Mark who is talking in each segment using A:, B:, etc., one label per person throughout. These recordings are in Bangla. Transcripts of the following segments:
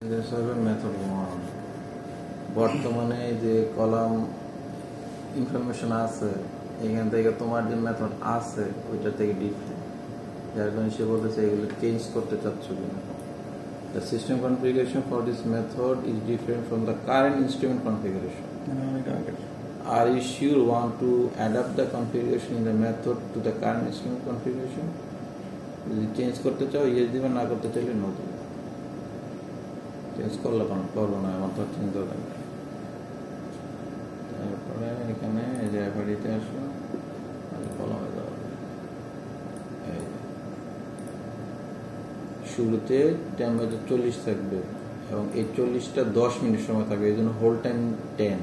A: মেথড 1 বর্তমানে যে কলাম ইনফরমেশন আছে এখান থেকে তোমার যে মেথড আছে ওইটা থেকে ডিফারেন্ট, যার কারণে সে বলতেছে এগুলো চেঞ্জ করতে চাচ্ছ কিনা। The system configuration for this method is different from the current instrument configuration. Are you sure want to adapt the configuration in the method to the current instrument configuration? যদি চেঞ্জ করতে চাও ইয়েস দিবে, না করতে চাইলে নো দিবে। চেঞ্জ করলে করবো না, আমার তো চেঞ্জ দরকার নেই। তারপরে এখানে এই যে এফআইডিতে আসো, কলমে যাওয়া শুরুতে টেম্পারেচার 40 থাকবে এবং এই 40টা 10 মিনিট সময় থাকবে, এই জন্য হোল টাইম 10।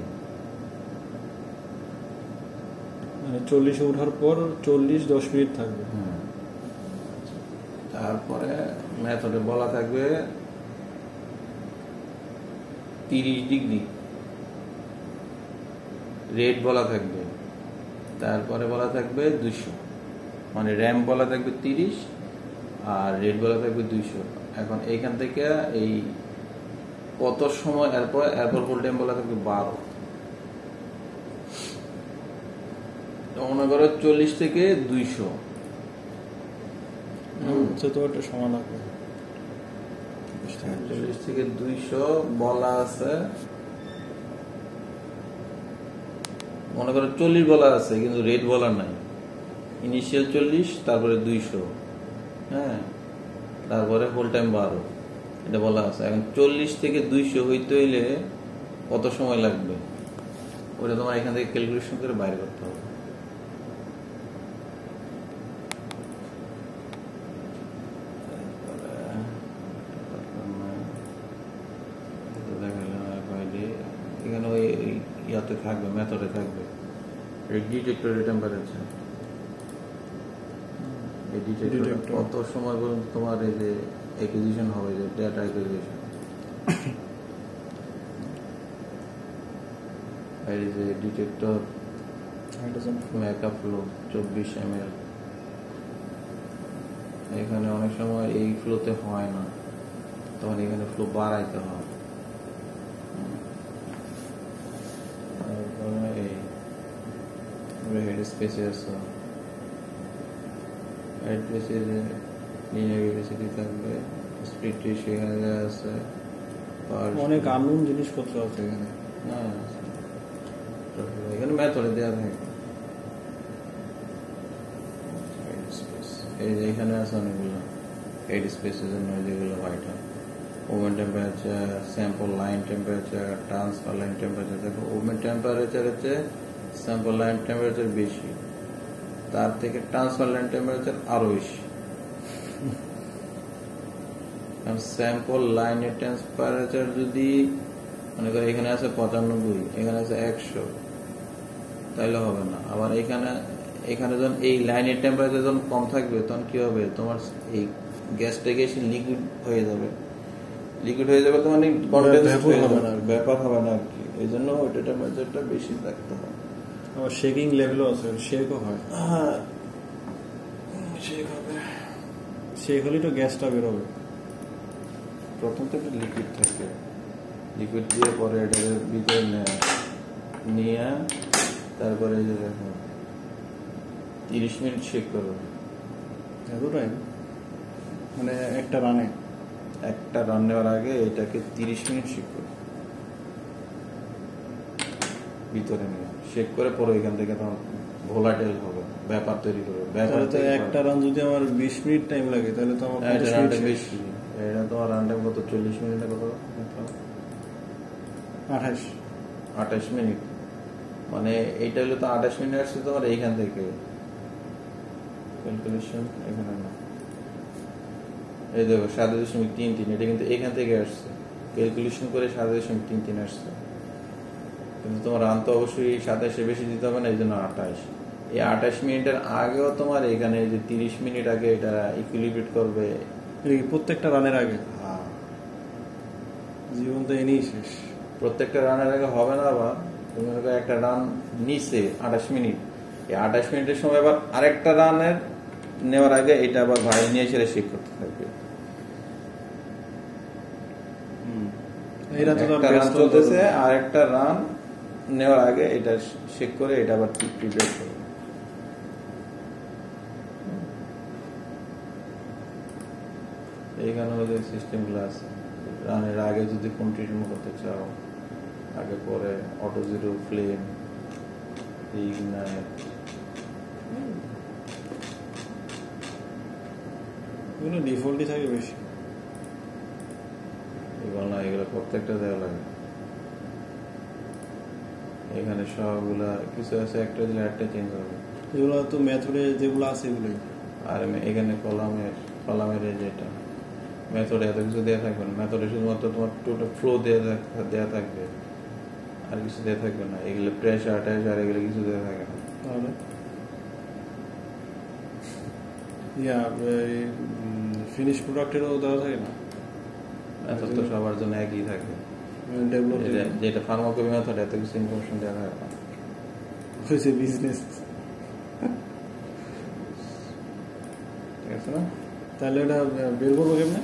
B: মানে 40 ওঠার পর 40-10 মিনিট থাকবে।
A: তারপরে মেথডে বলা থাকবে 30 ডিগ্রি রেড বলা থাকবে, তারপরে বলা থাকবে 200, মানে র্যাম বলা থাকবে 30 আর রেড বলা থাকবে 200। এখন এইখান থেকে এই কত সময় এরপর ফুল টাইম বলা থাকবে 12। মনে করো 40 থেকে 200
B: তো একটা সময় লাগবে।
A: 40 থেকে 200 বলা আছে, মনে করো 40 বলা আছে কিন্তু রেট বলা নাই। ইনিশিয়াল 40, তারপরে 200, হ্যাঁ, তারপরে ফুল টাইম 12, এটা বলা আছে। এখন 40 থেকে 200 হইতে হইলে কত সময় লাগবে ওটা তোমার এখান থেকে ক্যালকুলেশন করে বাইরে করতে হবে। এখানে ওই ইয়াতে থাকবে, মেথডে থাকবে ডিটেক্টরের টেম্পারেচার। এই ডিটেক্টর কত সময় পর্যন্ত তোমার এই যে অ্যাকুইজিশন হবে, যে ডেটা অ্যাকুইজিশন, এই যে ডিটেক্টর মেকআপ ফ্লো 24 ml। এখানে অনেক সময় এই ফ্লোতে হয় না, তখন এখানে ফ্লো বাড়াইতে হয়। হেড স্পেসে আছে, হেড স্পেসে লিনিয়ার ভেলোসিটি থাকবে, স্পিড রেশিও এখানে দেওয়া আছে,
B: অনেক আননোন জিনিসপত্র আছে এখানে।
A: হ্যাঁ, এখানে মেথডে দেওয়া থাকে। এই যে এখানে আছে অনেকগুলো হেড স্পেসের জন্য যেগুলো হোয়াইট হয়। Oven temperature, sample line temperature, transfer line temperature. দেখো ওভেন টেম্পারেচার হচ্ছে স্যাম্পল লাইন টেম্পারেচার বেশি, তার থেকে ট্রান্সফার লাইন টেম্পারেচার আরো বেশি। স্যাম্পল লাইনের টেম্পারেচার যদি মনে করো এখানে আছে 95, এখানে আছে 100, তাইলে হবে না। আবার এখানে যখন এই লাইনের টেম্পারেচার যখন কম থাকবে তখন কি হবে, তোমার এই গ্যাসটা এসে লিকুইড হয়ে যাবে। লিকুইড হয়ে যাবে তো মানে ব্যাপার হবে না আর কি। এই জন্য ওইটা টেম্পারেচারটা বেশি থাকতে হবে।
B: আবার শেকিং লেভেলও আছে, শেকও হয়।
A: হ্যাঁ, শেক হবে।
B: শেক হলেই তো গ্যাসটা বেরোবে।
A: প্রথম থেকে লিকুইড থাকে, লিকুইড দিয়ে পরে এটাকে ভিতরে নিয়ে তারপরে এই যে দেখো 30 মিনিট শেক করো।
B: এতটাই মানে একটা রান
A: নেওয়ার আগে এটাকে 30 মিনিট শেক করো, ভিতরে নিয়ে শেক করে পরে এখান থেকে তোমার ভোলাটাইল হবে, ব্যাপার তৈরি করবে।
B: একটা রান যদি আমার 20 মিনিট টাইম লাগে তাহলে তো আমার
A: বেশি। এটা তোমার রান টাইম কত, 40 মিনিটে কত, 28 মিনিট। মানে এইটা হলো তো 28 মিনিট আসছে তোমার এইখান থেকে ক্যালকুলেশন। এখানে না, এই দেখো 7.33, এটা কিন্তু এখান থেকে আসছে, ক্যালকুলেশন করে 7.33 আসছে। কিন্তু তোমার রান তো অবশ্যই 27 বেশি দিতে হবে না, এই জন্য 28। এই 28 মিনিটের আগেও তোমার এখানে যে 30 মিনিট আগে এটা ইকুইলিব্রেট করবে
B: প্রত্যেকটা রানের আগে। জীবন তো এনেই শেষ।
A: প্রত্যেকটা রানের আগে হবে না, আবার তুমি একটা রান নিচে 28 মিনিট, এই 28 মিনিটের সময় আবার আরেকটা রানের নেওয়ার আগে এটা আবার ভাই নিয়ে সেটা শেক করতে থাকবে।
B: এরা তো
A: একটা রান চলতেছে আর একটা রান নেওয়ার আগে এটা চেক করে এটা আবার প্রিপেয়ার করবে। এইখানে ওদের সিস্টেমগুলো আছে, রানের আগে যদি কন্টিনিউ করতে চাও, আগে পরে অটো জিরো ফ্লেম ইগনাইট,
B: এগুলো ডিফল্টই থাকে বেশি।
A: এগুলো না, এগুলো প্রত্যেকটা দেওয়া লাগে। এখানে সবগুলা কিছু আছে, একটা দিলে একটা চেঞ্জ হবে।
B: এগুলো তো মেথডে যেগুলো আছে এগুলোই।
A: আর এখানে কলামের এই যেটা মেথডে এত কিছু দেওয়া থাকবে না, মেথডে শুধুমাত্র তোমার টোটাল ফ্লো দেওয়া থাকবে, আর কিছু দেওয়া থাকবে না। এগুলো প্রেশার টেশার এগুলো কিছু দেওয়া থাকে না।
B: তাহলে ফিনিশ প্রোডাক্টেরও দেওয়া থাকে না,
A: মেথড তো সবার জন্য একই থাকে।
B: ডেভেলপ
A: যেটা ফার্মাকপি মেথড এত কিছু ইনফরমেশন দেওয়া থাকে না।
B: হয়েছে বিজনেস।
A: ঠিক আছে না?
B: তাহলে এটা বের করবো কেমনে?